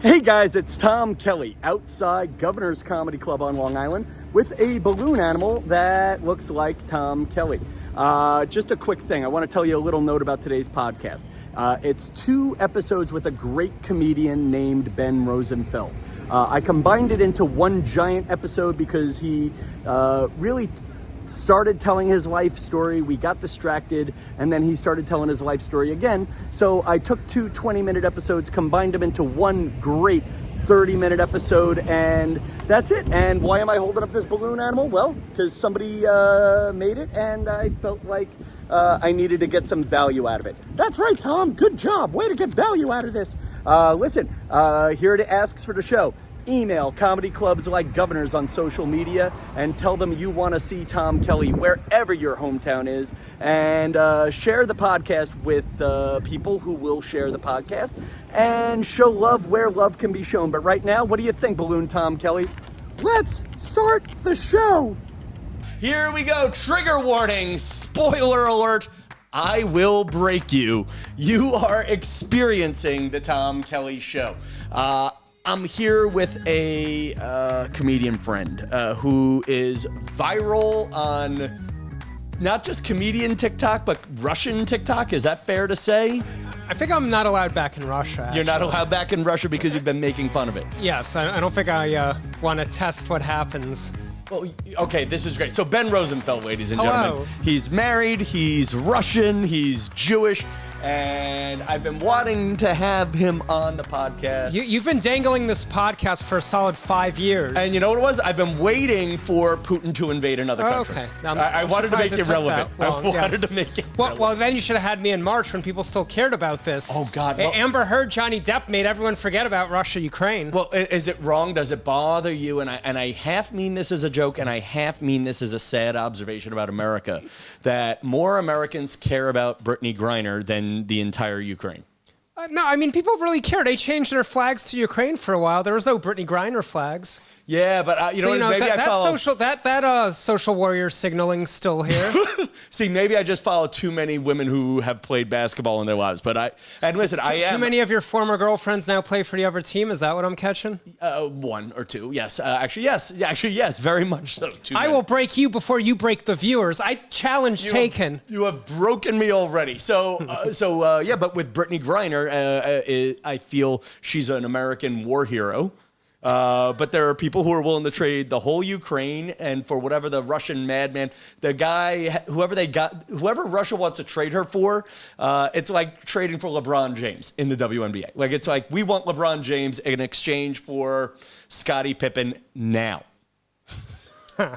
Hey guys, it's Tom Kelly outside Governor's Comedy Club on Long Island with a balloon animal that looks like Tom Kelly. Just a quick thing. I want to tell you a little note about today's podcast. It's 2 episodes with a great comedian named Ben Rosenfeld. I combined it into one giant episode because he really started telling his life story. We got distracted, and then he started telling his life story again. So I took 2 20-minute episodes, combined them into one great 30-minute episode, and that's it. And why am I holding up this balloon animal? Well, because somebody made it, and I felt like I needed to get some value out of it. That's right, Tom. Good job. Way to get value out of this. Listen, here it asks for the show. Email comedy clubs like Governors on social media and tell them you want to see Tom Kelly wherever your hometown is, and share the podcast with people who will share the podcast, and show love where love can be shown. But right now, what do you think, Balloon Tom Kelly? Let's start the show. Here we go. Trigger warning. Spoiler alert. I will break you. You are experiencing the Tom Kelly Show. I'm here with a comedian friend who is viral on not just comedian TikTok, but Russian TikTok. Is that fair to say? I think I'm not allowed back in Russia, actually. You're not allowed back in Russia because you've been making fun of it. Yes, I don't think I want to test what happens. Well, okay, this is great. So Ben Rosenfeld, ladies and Hello. gentlemen. He's married, he's Russian, he's Jewish, and I've been wanting to have him on the podcast. You've been dangling this podcast for a solid 5 years. And you know what it was? I've been waiting for Putin to invade another country. Okay. I wanted to make it relevant. I wanted to make it relevant. Well, then you should have had me in March when people still cared about this. Oh, God. Well, Amber Heard, Johnny Depp made everyone forget about Russia, Ukraine. Well, is it wrong? Does it bother you? And I half mean this as a joke, and I half mean this as a sad observation about America, that more Americans care about Britney Griner than the entire Ukraine. No, I mean, people really care. They changed their flags to Ukraine for a while. There was no Britney Griner flags. Yeah, but maybe I follow... That social warrior signaling still here. See, maybe I just follow too many women who have played basketball in their lives. But I am... Too many of your former girlfriends now play for the other team? Is that what I'm catching? 1 or 2, yes. Actually, yes, very much so. I will break you before you break the viewers. I challenge taken. You have broken me already. So, but with Britney Griner, I feel she's an American war hero. But there are people who are willing to trade the whole Ukraine and for whatever the Russian madman, the guy, whoever Russia wants to trade her for, it's like trading for LeBron James in the WNBA. Like, it's like, we want LeBron James in exchange for Scottie Pippen now.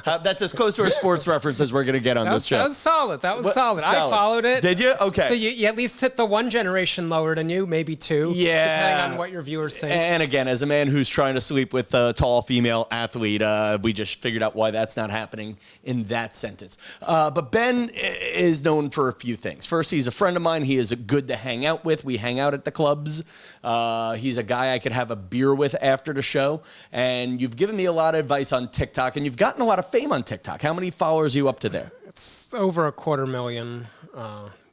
That's as close to a sports reference as we're going to get on this show. That was solid. Solid. I followed it. Did you? Okay. So you at least hit the 1 generation lower than you, maybe 2. Yeah. Depending on what your viewers think. And again, as a man who's trying to sleep with a tall female athlete, we just figured out why that's not happening in that sentence. But Ben is known for a few things. First, he's a friend of mine. He is good to hang out with. We hang out at the clubs. He's a guy I could have a beer with after the show. And you've given me a lot of advice on TikTok, and you've gotten a lot of fame on TikTok. How many followers are you up to there? It's over 250,000.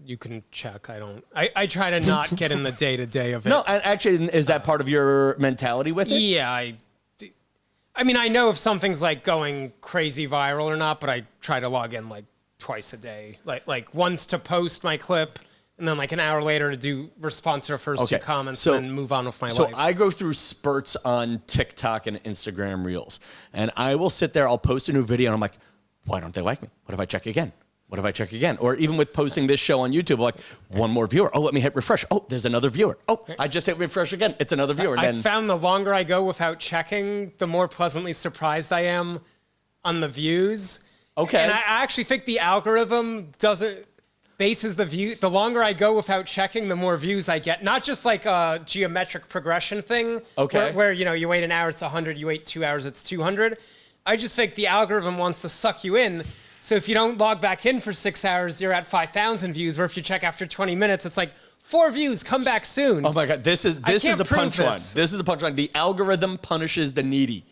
You can check. I try to not get in the day-to-day of it. No, and actually, is that part of your mentality with it? Yeah, I mean, I know if something's like going crazy viral or not, but I try to log in like twice a day. Like once to post my clip, and then like an hour later to respond to the first 2 comments and then move on with my life. So I go through spurts on TikTok and Instagram Reels. And I will sit there, I'll post a new video, and I'm like, why don't they like me? What if I check again? What if I check again? Or even with posting this show on YouTube, like, 1 more viewer. Oh, let me hit refresh. Oh, there's another viewer. Oh, I just hit refresh again. It's another viewer. I found the longer I go without checking, the more pleasantly surprised I am on the views. Okay. And I actually think the algorithm bases the view. The longer I go without checking, the more views I get. Not just like a geometric progression thing. Okay. Where you wait an hour, it's 100. You wait 2 hours, it's 200. I just think the algorithm wants to suck you in. So if you don't log back in for 6 hours, you're at 5,000 views. Where if you check after 20 minutes, it's like 4 views. Come back soon. Oh my God, this is a punchline. This is a punchline. The algorithm punishes the needy.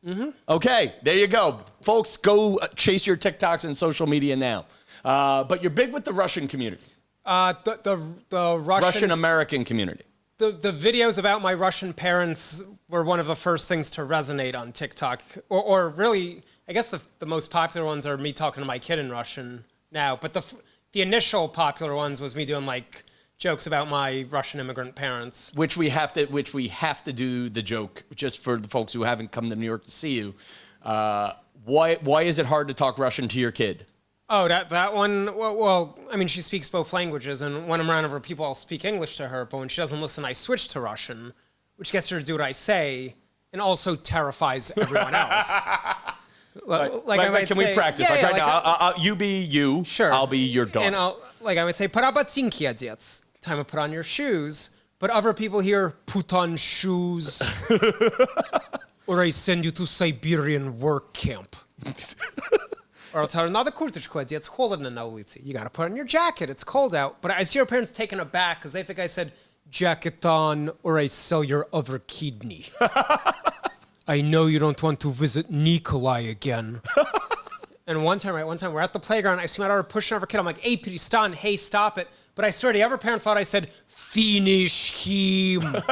Mm-hmm. Okay, there you go, folks. Go chase your TikToks and social media now. But you're big with the Russian community. The Russian Russian American community. the videos about my Russian parents were one of the first things to resonate on TikTok. Or really, I guess the most popular ones are me talking to my kid in Russian now. But the initial popular ones was me doing like jokes about my Russian immigrant parents. Which we have to do the joke just for the folks who haven't come to New York to see you. Why is it hard to talk Russian to your kid? Oh, that one. Well, I mean, she speaks both languages, and when I'm around other people, I'll speak English to her. But when she doesn't listen, I switch to Russian, which gets her to do what I say, and also terrifies everyone else. Can we practice? Yeah, right now, you be you. Sure. I'll be your daughter. And I would say, "Pora ботинки одеть." Time to put on your shoes. But other people hear, "Put on shoes," or I send you to Siberian work camp. Or I'll tell her, "Надо курточку одеть, холодно на улице." You got to put on your jacket. It's cold out. But I see her parents taken aback because they think I said, "Jacket on, or I sell your other kidney." I know you don't want to visit Nikolai again. And one time we're at the playground. I see my daughter pushing over a kid. I'm like, "Hey, Pristan, hey, stop it." But I swear, the other parent thought I said, "Finish him."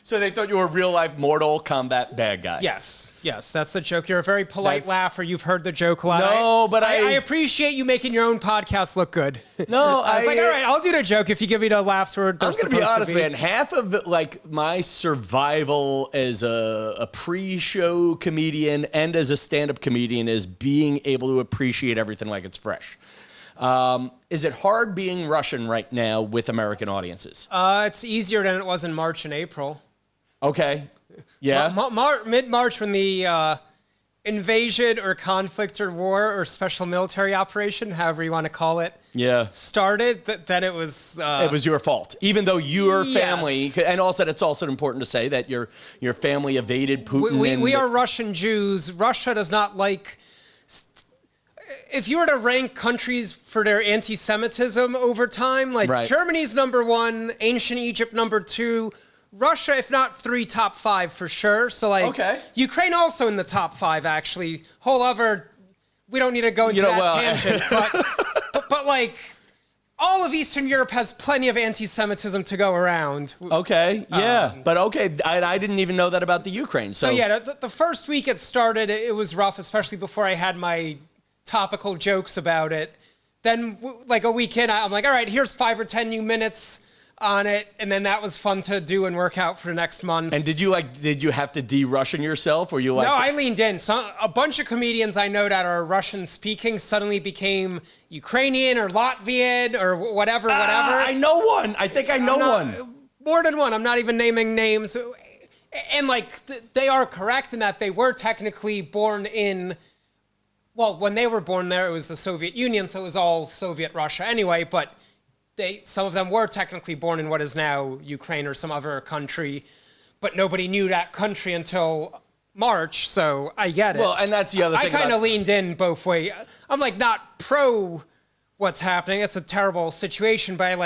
So they thought you were a real-life Mortal Kombat bad guy. Yes, that's the joke. You're a very polite laugher. You've heard the joke a lot. No, but I appreciate you making your own podcast look good. No, I was like, all right, I'll do the joke if you give me the laughs where they're I'm going to be honest, man. Half of my survival as a pre-show comedian and as a stand-up comedian is being able to appreciate everything like it's fresh. Is it hard being Russian right now with American audiences? It's easier than it was in March and April. Okay. Yeah. Mid-March, when the invasion or conflict or war or special military operation, however you want to call it, started, then it was... it was your fault. Even though your family... Yes. And also, it's also important to say that your family evaded Putin. We are Russian Jews. Russia does not like... If you were to rank countries for their anti-Semitism over time, like Germany's number one, ancient Egypt number two, Russia, if not three, top five for sure. So Ukraine also in the top five, actually. Whole other, we don't need to go into tangent, but like all of Eastern Europe has plenty of anti-Semitism to go around. Okay, yeah, but okay, I didn't even know that about the Ukraine. So yeah, the first week it started, it was rough, especially before I had my topical jokes about it. Then like a week in, I'm like, all right, here's 5 or 10 new minutes on it, and then that was fun to do and work out for the next month. And did you have to de-Russian yourself, or you like? No, I leaned in. So a bunch of comedians I know that are Russian speaking suddenly became Ukrainian or Latvian or whatever. I know one. I think I know one. More than one. I'm not even naming names. And like they are correct in that they were technically born in. Well, when they were born there, it was the Soviet Union, so it was all Soviet Russia anyway. But some of them were technically born in what is now Ukraine or some other country, but nobody knew that country until March, so I get it. Well, and that's the other thing. I kind of leaned in both ways. I'm like not pro what's happening. It's a terrible situation, but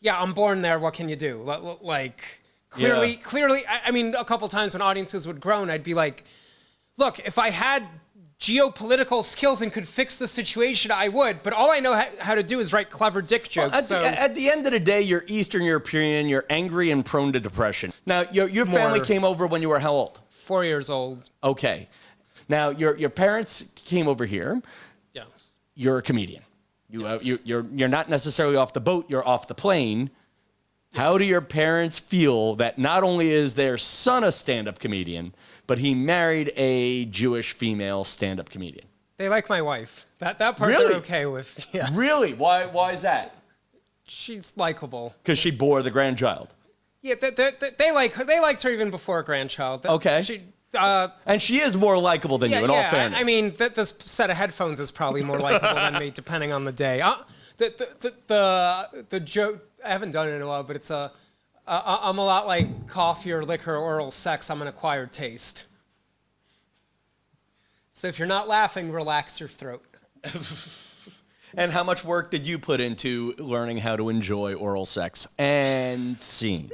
I'm born there. What can you do? Like clearly, I mean, a couple times when audiences would groan, I'd be like, look, if I had geopolitical skills and could fix the situation, I would. But all I know how to do is write clever dick jokes. Well, at the end of the day, you're Eastern European, you're angry and prone to depression. Now, your family came over when you were how old? 4 years old. Okay. Now, your parents came over here. Yes. You're a comedian. You're not necessarily off the boat, you're off the plane. Yes. How do your parents feel that not only is their son a stand-up comedian, but he married a Jewish female stand-up comedian? They like my wife. That part really? They're okay with. Yes. Really? Why is that? She's likable. Because she bore the grandchild. Yeah, they like her. They liked her even before a grandchild. Okay. And she is more likable than you, in all fairness. I mean, this set of headphones is probably more likable than me, depending on the day. The joke, I haven't done it in a while, but it's I'm a lot like coffee or liquor or oral sex. I'm an acquired taste. So if you're not laughing, relax your throat. And how much work did you put into learning how to enjoy oral sex? And scene.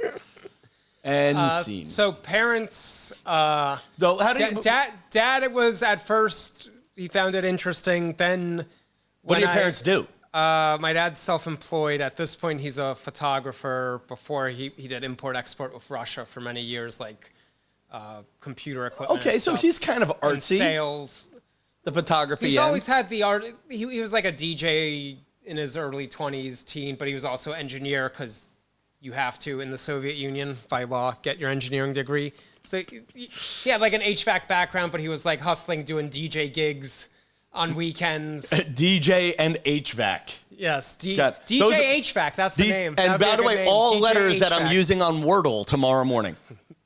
And scene. So parents, how do Dad, it was at first, he found it interesting. Then what do your parents do? My dad's self-employed. At this point, he's a photographer. Before he did import-export with Russia for many years, like computer equipment. Okay, and so stuff, he's kind of and artsy. sales. The photography. He's end. always had the art. He was like a DJ in his early 20s, teen, but he was also engineer because you have to in the Soviet Union by law get your engineering degree. So he had like an HVAC background, but he was like hustling, doing DJ gigs on weekends. DJ and HVAC. Yes, God, DJ those are- HVAC. That's the name. And That'd be by a the good way, name. all DJ letters that I'm HVAC. using on Wordle tomorrow morning.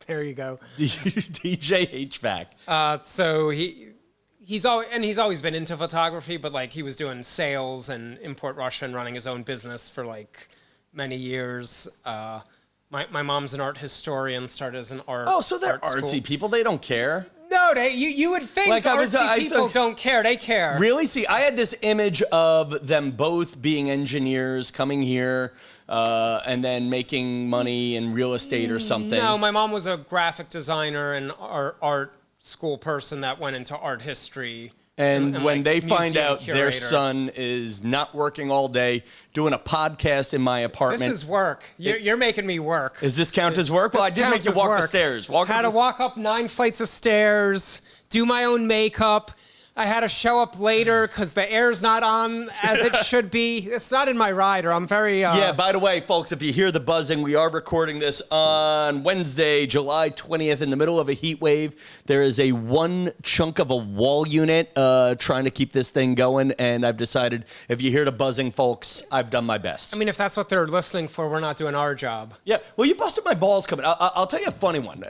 There you go. DJ HVAC. So he's always been into photography, but like he was doing sales and import Russia and running his own business for like many years. My mom's an art historian, started as an art. Oh, so they're art artsy school. people. They don't care. No, you would think Like, artsy people thought- don't care. They care. Really? See, I had this image of them both being engineers, coming here, and then making money in real estate or something. No, my mom was a graphic designer and art school person that went into art history. And when like, they find museum out their curator. son is not working all day, doing a podcast in my apartment. This is work. You're making me work. Does this count as work? Well, I This did make counts you as walk the work. stairs. Had to walk up 9 flights of stairs, do my own makeup. I had to show up later because the air's not on as it should be. It's not in my rider. I'm very... Yeah, by the way, folks, if you hear the buzzing, we are recording this on Wednesday, July 20th, in the middle of a heat wave. There is a one chunk of a wall unit trying to keep this thing going, and I've decided if you hear the buzzing, folks, I've done my best. I mean, if that's what they're listening for, we're not doing our job. Yeah, well, you busted my balls coming. I'll tell you a funny one.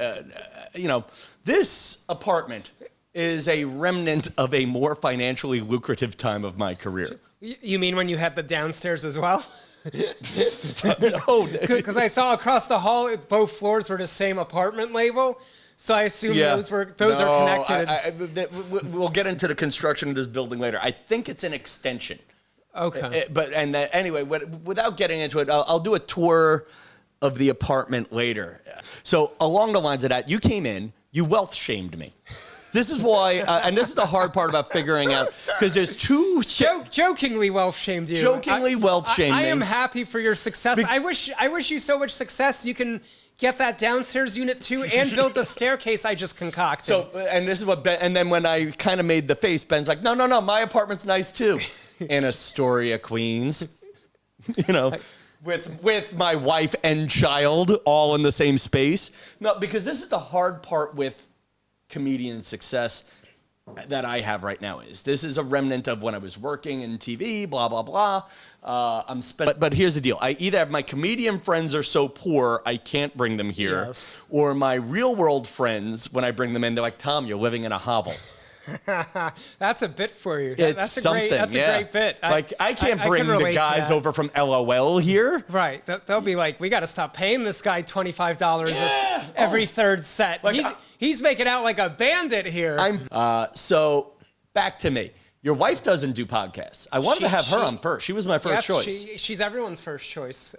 This apartment is a remnant of a more financially lucrative time of my career. You mean when you had the downstairs as well? No, Because I saw across the hall, both floors were the same apartment label. So I assume those are connected. We'll get into the construction of this building later. I think it's an extension. Okay. Anyway, without getting into it, I'll do a tour of the apartment later. So along the lines of that, you came in, you wealth shamed me. This is why, and this is the hard part about figuring out, because there's two... Jokingly wealth shamed you. Jokingly wealth shamed me. I am happy for your success. I wish you so much success. You can get that downstairs unit too and build the staircase I just concocted. So, and this is what Ben, and then when I kind of made the face, Ben's like, no, my apartment's nice too. In Astoria, Queens. With my wife and child all in the same space. No, because this is the hard part with comedian success that I have right now. This is a remnant of when I was working in TV, blah, blah, blah. But here's the deal. I either have my comedian friends are so poor, I can't bring them here. Yes. Or my real world friends, when I bring them in, they're like, Tom, you're living in a hovel. That's a bit for you. It's something. That's a great bit. I can't bring can the relate to guys that. over from LOL here. Right. They'll be like, we got to stop paying this guy $25 every third set. Like, he's making out like a bandit here. So back to me. Your wife doesn't do podcasts. I wanted to have her on first. She was my first choice. She's everyone's first choice.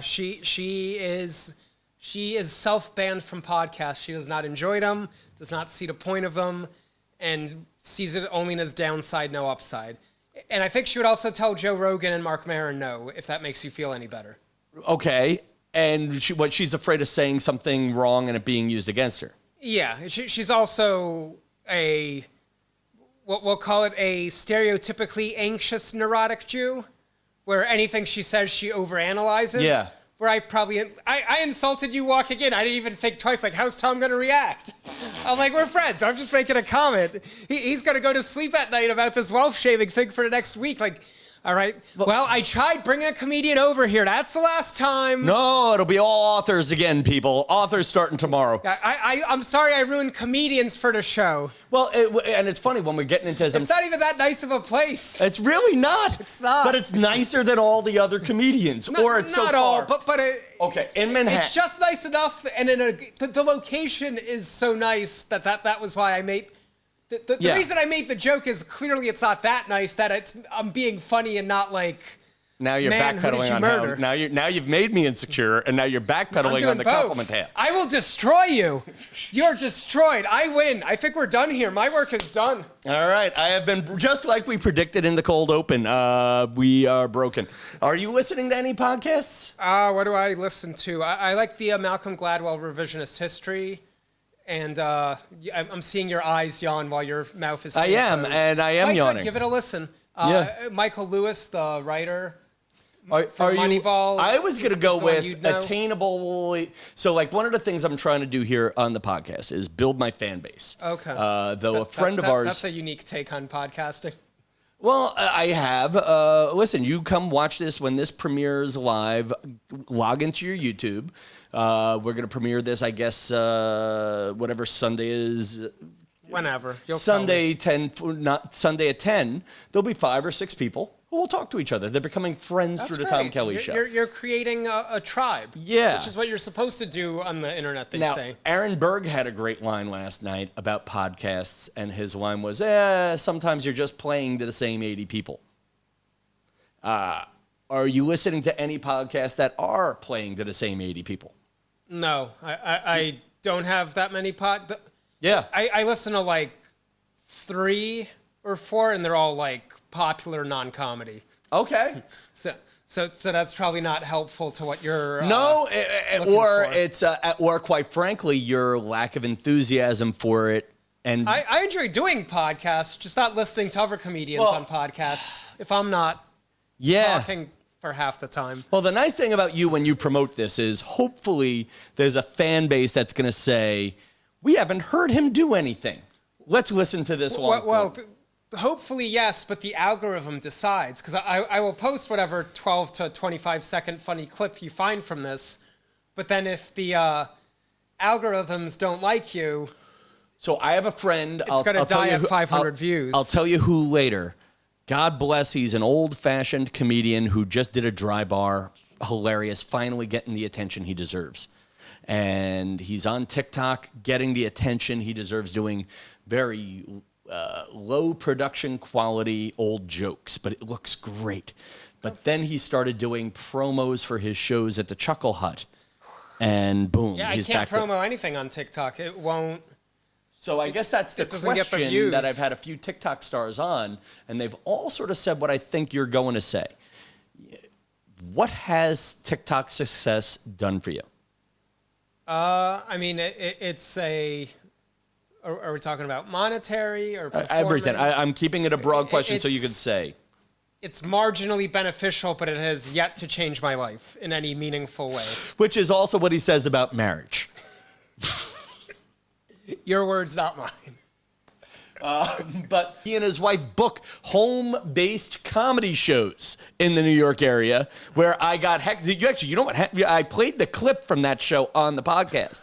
She is self-banned from podcasts. She does not enjoy them, does not see the point of them, and sees it only as downside, no upside. And I think she would also tell Joe Rogan and Mark Maron no, if that makes you feel any better. Okay. And she's afraid of saying something wrong and it being used against her. Yeah, she's also we'll call it a stereotypically anxious, neurotic Jew, where anything she says, she overanalyzes. Yeah. Where I insulted you walking in. I didn't even think twice, like, how's Tom going to react? I'm like, we're friends. I'm just making a comment. He's going to go to sleep at night about this wealth shaming thing for the next week. Like, all right, well, I tried bringing a comedian over here. That's the last time. No, it'll be all authors again, people. Authors starting tomorrow. I'm sorry I ruined comedians for the show. Well, and it's funny when we're getting into some... It's not even that nice of a place. It's really not. It's not. But it's nicer than all the other comedians. Or it's not so all, far. but Okay, in Manhattan. it's just nice enough, and the location is so nice that was why I made... The reason I made the joke is clearly it's not that nice, that I'm being funny and not like Now you're Man, who did backpedaling you on murder? how now you've made me insecure, and now you're I'm backpedaling doing on the both. compliment half. I will destroy you. You're destroyed. I win. I think we're done here. My work is done. All right, I have been just like we predicted in the cold open. We are broken. Are you listening to any podcasts? What do I listen to? I like the Malcolm Gladwell revisionist history. And I'm seeing your eyes yawn while your mouth is. I am Mike, yawning. Give it a listen. Yeah. Michael Lewis, the writer. Are Moneyball. I was going to go is the one with you'd know. attainable. So, like, one of the things I'm trying to do here on the podcast is build my fan base. Okay. Though a friend of ours. That's a unique take on podcasting. Well, I have. Listen, you come watch this when this premieres live. Log into your YouTube. We're going to premiere this, I guess, whatever Sunday is. Whenever. You'll Sunday 10, not Sunday at 10. There'll be 5 or 6 people who will talk to each other. They're becoming friends That's through the great. Tom Kelly Show. You're creating a tribe. Yeah. Which is what you're supposed to do on the internet, they Now, say. Aaron Berg had a great line last night about podcasts, and his line was, sometimes you're just playing to the same 80 people. Are you listening to any podcasts that are playing to the same 80 people? No, I don't have that many Yeah. I listen to like 3 or 4, and they're all like popular non-comedy. Okay. So that's probably not helpful to what you're. No, looking or for. it's or quite frankly, your lack of enthusiasm for it. And I enjoy doing podcasts, just not listening to other comedians on podcasts if I'm not talking for half the time. Well, the nice thing about you when you promote this is hopefully there's a fan base that's going to say, we haven't heard him do anything. Let's listen to this long form. Hopefully, yes, but the algorithm decides, because I will post whatever 12 to 25 second funny clip you find from this, but then if the algorithms don't like you, So I have a friend. it's going to die at 500 views. I'll tell you who later. God bless, he's an old-fashioned comedian who just did a dry bar. Hilarious, finally getting the attention he deserves. And he's on TikTok getting the attention he deserves, doing very low production quality old jokes, but it looks great. But then he started doing promos for his shows at the Chuckle Hut. And boom, yeah, he's I can't back promo anything on TikTok. It won't. So I guess that's the It doesn't get the question views. that I've had a few TikTok stars on, and they've all sort of said what I think you're going to say. What has TikTok success done for you? I mean, it's a. Are we talking about monetary or performing? Everything. I'm keeping it a broad question so you It's- could say. It's marginally beneficial, but it has yet to change my life in any meaningful way. Which is also what he says about marriage. Your words, not mine. But he and his wife book home-based comedy shows in the New York area where I got heck. You know what? I played the clip from that show on the podcast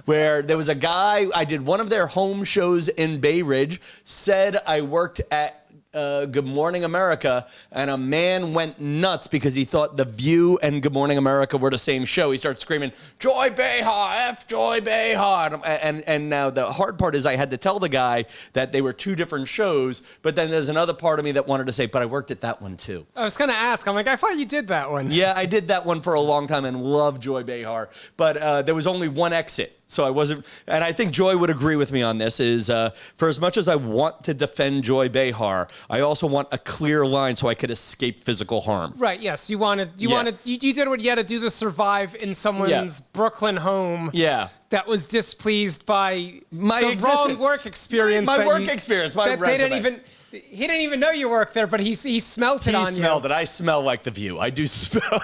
where there was a guy. I did one of their home shows in Bay Ridge. Said I worked at Good Morning America, and a man went nuts because he thought The View and Good Morning America were the same show. He started screaming, "Joy Behar, F Joy Behar." And now the hard part is I had to tell the guy that they were 2 different shows, but then there's another part of me that wanted to say, but I worked at that one too. I was going to ask. I'm like, I thought you did that one. Yeah, I did that one for a long time and loved Joy Behar, but there was only one exit. So I wasn't, and I think Joy would agree with me on this, is for as much as I want to defend Joy Behar, I also want a clear line so I could escape physical harm. Right, yes. You did what you had to do to survive in someone's Brooklyn home. Yeah. That was displeased by My the existence. wrong work experience. My that work you- experience, my that they didn't resume. he didn't even know you worked there, but he smelt it He on you. smelled it. I smell like The View. I do smell.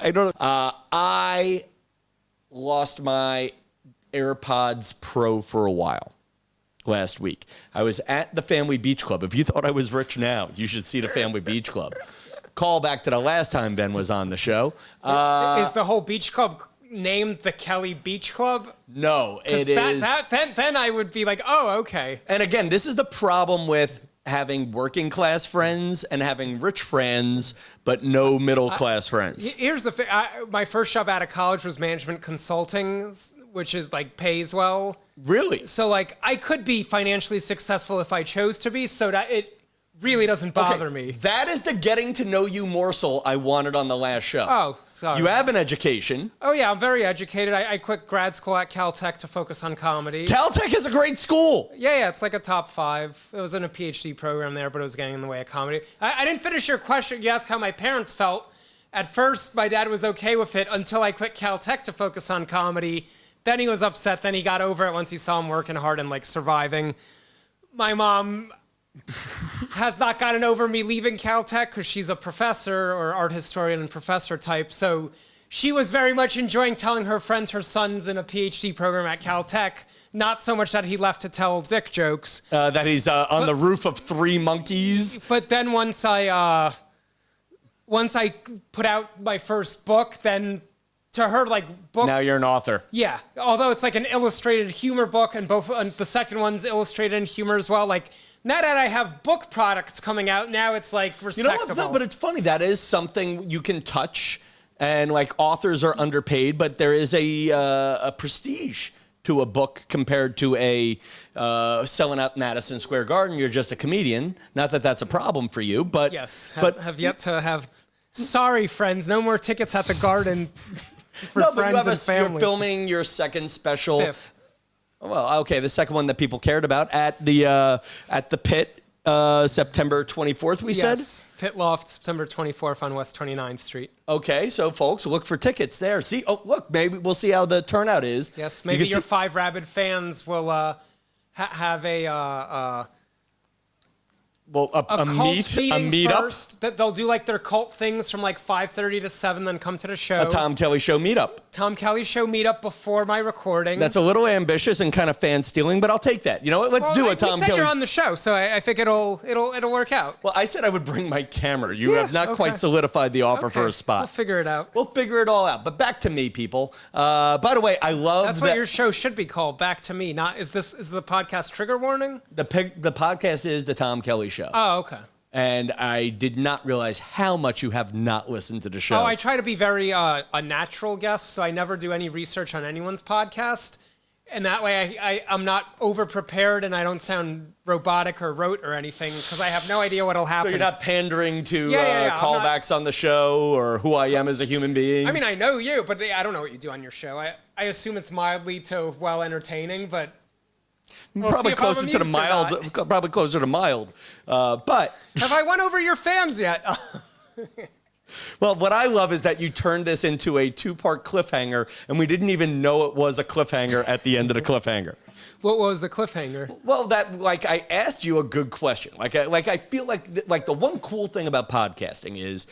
I don't know. I lost my AirPods Pro for a while last week. I was at the Family Beach Club. If you thought I was rich now, you should see the Family Beach Club. Call back to the last time Ben was on the show. Is the whole beach club named the Kelly Beach Club? No, it is. Then I would be like, oh, okay. And again, this is the problem with having working class friends and having rich friends, but no middle class friends. Here's the thing. My first job out of college was management consulting, which is like pays well. Really? So like I could be financially successful if I chose to be, so that it really doesn't bother me. That is the getting to know you morsel I wanted on the last show. Oh, sorry. You have an education. Oh, yeah, I'm very educated. I quit grad school at Caltech to focus on comedy. Caltech is a great school. Yeah, it's like a top 5. It was in a PhD program there, but it was getting in the way of comedy. I didn't finish your question. You asked how my parents felt. At first, my dad was okay with it until I quit Caltech to focus on comedy. Then he was upset. Then he got over it once he saw him working hard and like surviving. My mom has not gotten over me leaving Caltech because she's a professor or art historian and professor type. So she was very much enjoying telling her friends her son's in a PhD program at Caltech. Not so much that he left to tell dick jokes. That he's on the roof of 3 monkeys. But then once I put out my first book, then to her, like, book. Now you're an author. Yeah. Although it's like an illustrated humor book, and the second one's illustrated in humor as well. Like, now that I have book products coming out, now it's like respectable. You know what? But it's funny. That is something you can touch, and like authors are underpaid, but there is a prestige to a book compared to a selling out Madison Square Garden. You're just a comedian. Not that that's a problem for you, but yes, but have yet to have. Sorry, friends, no more tickets at the Garden. For no, friends but and family. you're filming your second special. 5th. Well, okay, the second one that people cared about at the Pit, September 24th. We said Pit Loft, September 24th on West 29th Street. Okay, so folks, look for tickets there. See, look, maybe we'll see how the turnout is. Yes, maybe your 5 rabid fans will have a meet first. That they'll do like their cult things from like 5:30 to 7, then come to the show. A Tom Kelly Show meetup. Tom Kelly Show meetup before my recording. That's a little ambitious and kind of fan stealing, but I'll take that. You know what? Let's do a Tom Kelly. You said you're on the show, so I think it'll work out. Well, I said I would bring my camera. You have not quite solidified the offer for a spot. We'll figure it out. We'll figure it all out. But back to me, people. By the way, I love That's what your show should be called. Back to me. Not is the podcast trigger warning? The podcast is the Tom Kelly Show. Oh, okay. And I did not realize how much you have not listened to the show. Oh, I try to be very a natural guest, so I never do any research on anyone's podcast. And that way I'm not over-prepared and I don't sound robotic or rote or anything because I have no idea what'll happen. So you're not pandering to callbacks on the show or who I am as a human being? I mean, I know you, but I don't know what you do on your show. I assume it's mildly to well entertaining, but... Probably closer to the mild. Probably closer to mild. But have I won over your fans yet? Well, what I love is that you turned this into a 2-part cliffhanger, and we didn't even know it was a cliffhanger at the end of the cliffhanger. What was the cliffhanger? Well, I asked you a good question. I feel like the one cool thing about podcasting is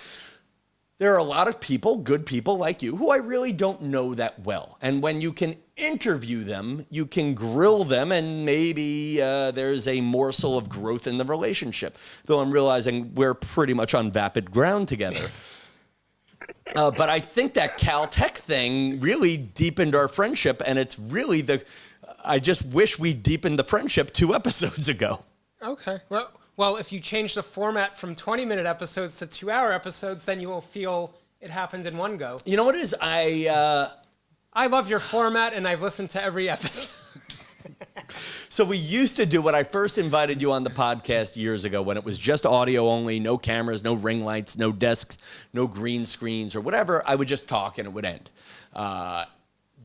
there are a lot of people, good people like you, who I really don't know that well. And when you can interview them, you can grill them, and maybe there's a morsel of growth in the relationship. Though I'm realizing we're pretty much on vapid ground together. But I think that Caltech thing really deepened our friendship, and it's really I just wish we deepened the friendship 2 episodes ago. Okay. Well, if you change the format from 20-minute episodes to 2-hour episodes, then you will feel it happened in one go. You know what it is? I love your format, and I've listened to every episode. So we used to do when I first invited you on the podcast years ago when it was just audio only, no cameras, no ring lights, no desks, no green screens or whatever. I would just talk and it would end.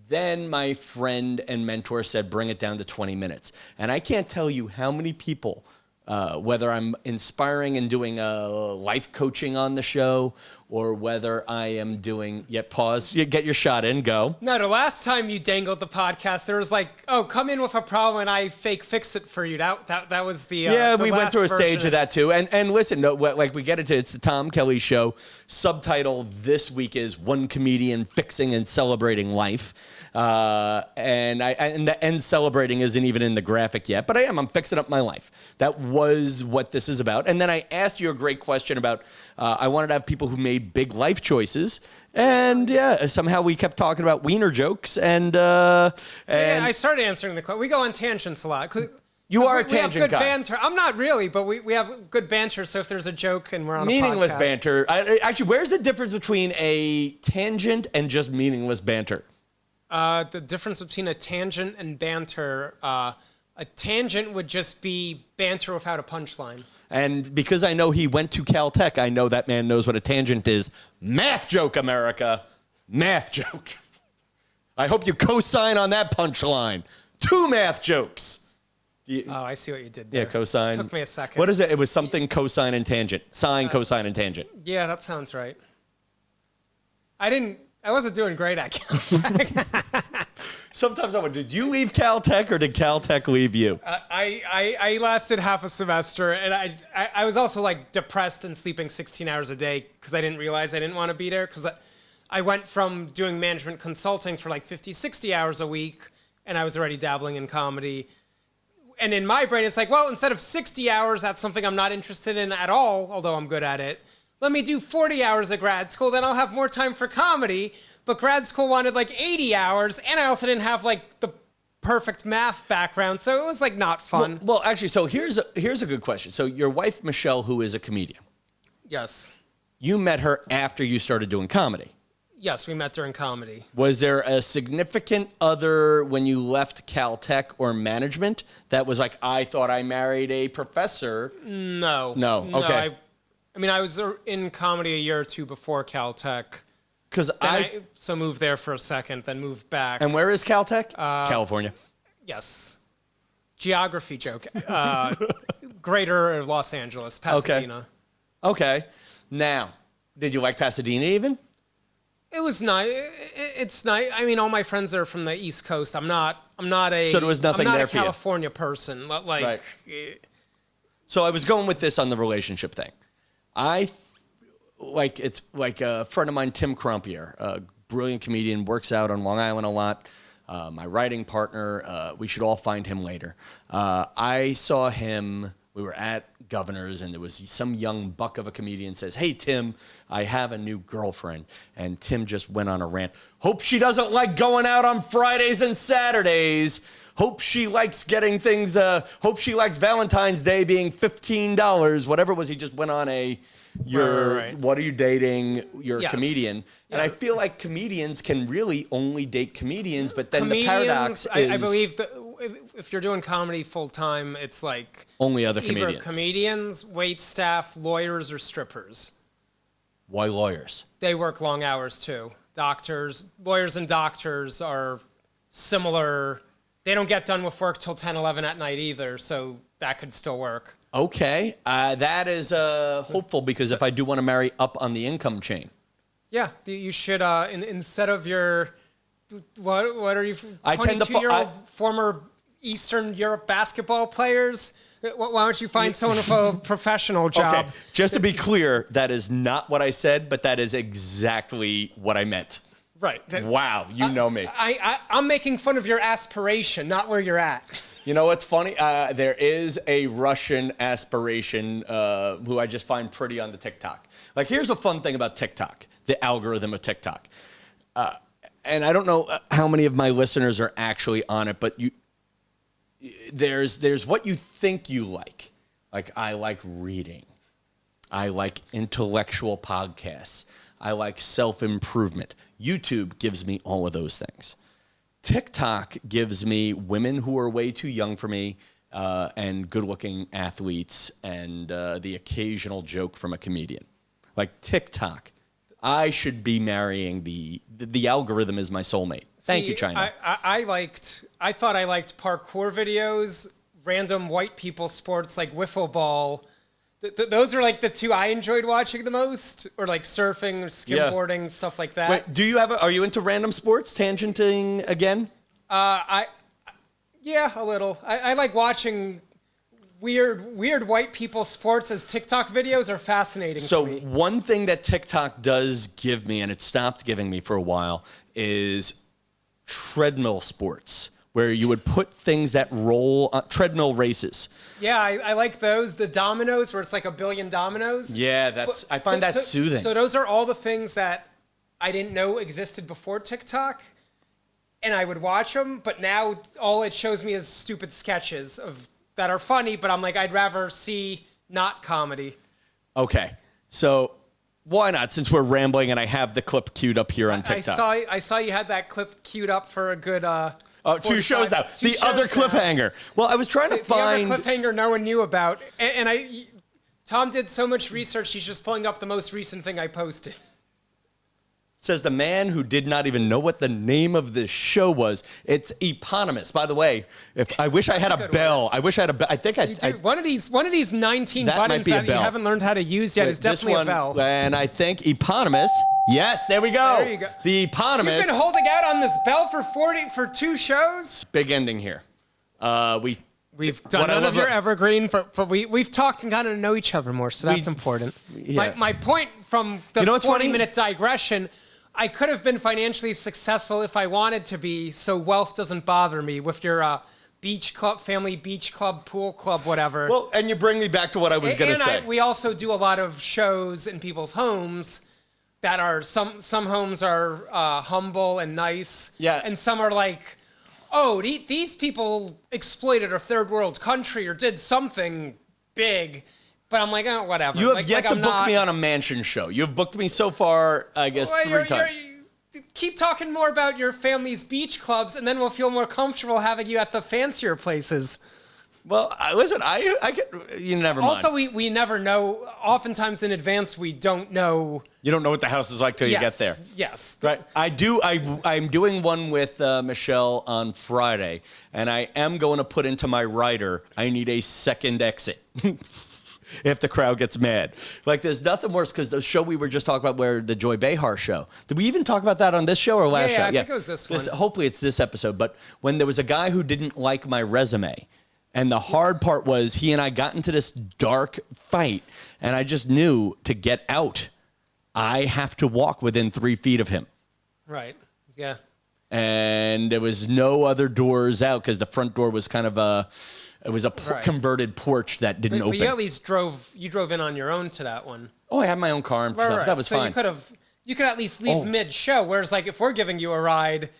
Then my friend and mentor said, bring it down to 20 minutes. And I can't tell you how many people, whether I'm inspiring and doing life coaching on the show or whether I am doing, pause, you get your shot in, go. No, the last time you dangled the podcast, there was like, oh, come in with a problem and I fix it for you. That was the we went through a stage of that too. And listen, we get into it's the Tom Kelly Show. Subtitle this week is One Comedian Fixing and Celebrating Life. And the end celebrating isn't even in the graphic yet, but I'm fixing up my life. That was what this is about. And then I asked you a great question about, I wanted to have people who made big life choices. And somehow we kept talking about wiener jokes and I started answering the question. We go on tangents a lot. You are a tangent we have good guy. Banter. I'm not really, but we have good banter. So if there's a joke and we're on meaningless a podcast. banter. Actually, where's the difference between a tangent and just meaningless banter? The difference between a tangent and banter, A tangent would just be banter without a punchline. And because I know he went to Caltech, I know that man knows what a tangent is. Math joke, America. Math joke. I hope you co-sign on that punchline. 2 math jokes. Oh, I see what you did there. Yeah, cosine. Took me a second. What is it? It was something cosine and tangent. Sine, cosine, and tangent. Yeah, that sounds right. I wasn't doing great at Caltech. Sometimes I wonder, did you leave Caltech or did Caltech leave you? I lasted half a semester, and I was also like depressed and sleeping 16 hours a day because I didn't realize I didn't want to be there, because I went from doing management consulting for like 50, 60 hours a week, and I was already dabbling in comedy. And in my brain, it's like, well, instead of 60 hours, that's something I'm not interested in at all, although I'm good at it. Let me do 40 hours of grad school, then I'll have more time for comedy. But grad school wanted like 80 hours, and I also didn't have like the perfect math background, so it was like not fun. Well, actually, so here's a good question. So your wife, Michelle, who is a comedian, Yes. you met her after you started doing comedy. Yes, we met during comedy. Was there a significant other when you left Caltech or management that was like, I thought I married a professor? No. No, okay. I mean, I was in comedy a year or two before Caltech. Because So moved there for a second, then moved back. And where is Caltech? California. Yes. Geography joke. Greater Los Angeles, Pasadena. Okay. Now, did you like Pasadena even? It was nice. It's nice. I mean, all my friends are from the East Coast. I'm not a. So there was nothing I'm not there a for you. California person. Like. Right. So I was going with this on the relationship thing. It's like a friend of mine, Tim Crumpier, a brilliant comedian, works out on Long Island a lot. My writing partner, we should all find him later. I saw him, we were at Governor's, and there was some young buck of a comedian says, hey, Tim, I have a new girlfriend. And Tim just went on a rant. Hope she doesn't like going out on Fridays and Saturdays. Hope she likes getting things, hope she likes Valentine's Day being $15. Whatever it was, he just went on Right. what are you dating? You're a Yes. comedian. Yeah. And I feel like comedians can really only date comedians, but then Comedians, the paradox is I believe that if you're doing comedy full time, it's like only other either comedians. comedians, wait staff, lawyers, or strippers. Why lawyers? They work long hours too. Lawyers and doctors are similar. They don't get done with work till 10, 11 at night either, so that could still work. Okay, that is hopeful because if I do want to marry up on the income chain. Yeah, you should, instead of your, what are you, I tend to 22-year-old former Eastern Europe basketball players? Why don't you find someone with a professional job? Okay, just to be clear, that is not what I said, but that is exactly what I meant. Right. Wow, you know me. I'm making fun of your aspiration, not where you're at. You know what's funny? There is a Russian aspiration who I just find pretty on the TikTok. Like, here's a fun thing about TikTok, the algorithm of TikTok. And I don't know how many of my listeners are actually on it, but there's what you think you like. Like, I like reading. I like intellectual podcasts. I like self-improvement. YouTube gives me all of those things. TikTok gives me women who are way too young for me and good-looking athletes and the occasional joke from a comedian. Like TikTok, I should be marrying the algorithm is my soulmate. Thank you, China. I thought I liked parkour videos, random white people sports like wiffle ball. Those are like the two I enjoyed watching the most, or like surfing, skimboarding, stuff like that. Wait, are you into random sports, tangenting again? Yeah, a little. I like watching weird white people sports as TikTok videos are fascinating to me. So one thing that TikTok does give me, and it stopped giving me for a while, is treadmill sports, where you would put things that roll, treadmill races. Yeah, I like those. The dominoes, where it's like a billion dominoes. Yeah, I find that soothing. So those are all the things that I didn't know existed before TikTok, and I would watch them, but now all it shows me is stupid sketches that are funny, but I'm like, I'd rather see not comedy. Okay, so why not? Since we're rambling and I have the clip queued up here on TikTok. I saw you had that clip queued up for a good Oh, 2 shows now. The other cliffhanger. Well, I was trying to find the other cliffhanger no one knew about, and Tom did so much research. He's just pulling up the most recent thing I posted. Says the man who did not even know what the name of this show was. It's eponymous. By the way, if I wish I had a bell. I wish I had a bell. I think one of these 19 buttons that you haven't learned how to use yet is definitely a bell. And I think eponymous. Yes, there we go. There you go. The eponymous. You've been holding out on this bell for 2 shows. Big ending here. We've done none of your evergreen, but we've talked and gotten to know each other more, so that's important. Yeah. My point from the 40-minute digression, I could have been financially successful if I wanted to be, so wealth doesn't bother me with your beach club, family beach club, pool club, whatever. Well, and you bring me back to what I was going to say. We also do a lot of shows in people's homes that are, some homes are humble and nice, and some are like, oh, these people exploited a third world country or did something big. But I'm like, oh, whatever. You have yet to book me on a mansion show. You've booked me so far, I guess, 3 times. Keep talking more about your family's beach clubs, and then we'll feel more comfortable having you at the fancier places. Well, listen, you never mind. Also, we never know. Oftentimes in advance, we don't know. You don't know what the house is like till you get there. Yes. Right. I'm doing one with Michelle on Friday, and I am going to put into my rider, I need a second exit. If the crowd gets mad. Like, there's nothing worse, because the show we were just talking about, where the Joy Behar show. Did we even talk about that on this show or last show? I think it was this one. Hopefully it's this episode. But when there was a guy who didn't like my resume, and the hard part was he and I got into this dark fight, and I just knew to get out, I have to walk within 3 feet of him. Right. Yeah. And there was no other doors out, because the front door was kind of it was a converted porch that didn't open. But you at least drove in on your own to that one. Oh, I had my own car and stuff. Right. That was fine. You could at least leave mid-show, whereas like if we're giving you a ride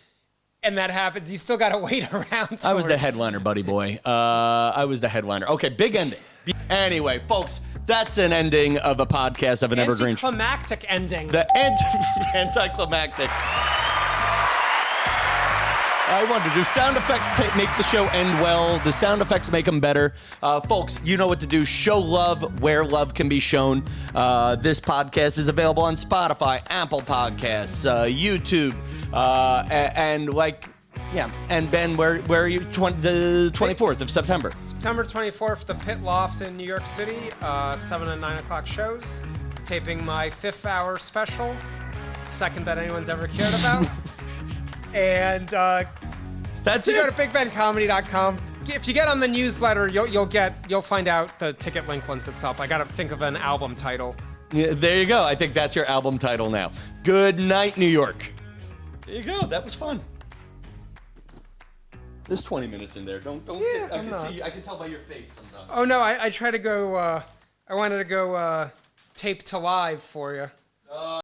and that happens, you still got to wait around. I was the headliner, buddy boy. I was the headliner. Okay, big ending. Anyway, folks, that's an ending of a podcast of an evergreen. Anticlimactic ending. The anticlimactic. I wonder, do sound effects make the show end well? Do sound effects make them better? Folks, you know what to do. Show love where love can be shown. This podcast is available on Spotify, Apple Podcasts, YouTube, and Ben, where are you? The 24th of September. September 24th, the Pit Loft in New York City, 7 and 9 o'clock shows. Taping my 5th hour special, second that anyone's ever cared about. And that's you it. Go to BigBenComedy.com. If you get on the newsletter, you'll find out the ticket link once it's up. I got to think of an album title. Yeah, there you go. I think that's your album title now. Good night, New York. There you go. That was fun. There's 20 minutes in there. Don't. Yeah, I can tell by your face sometimes. Oh no, I try to go. I wanted to go tape to live for you.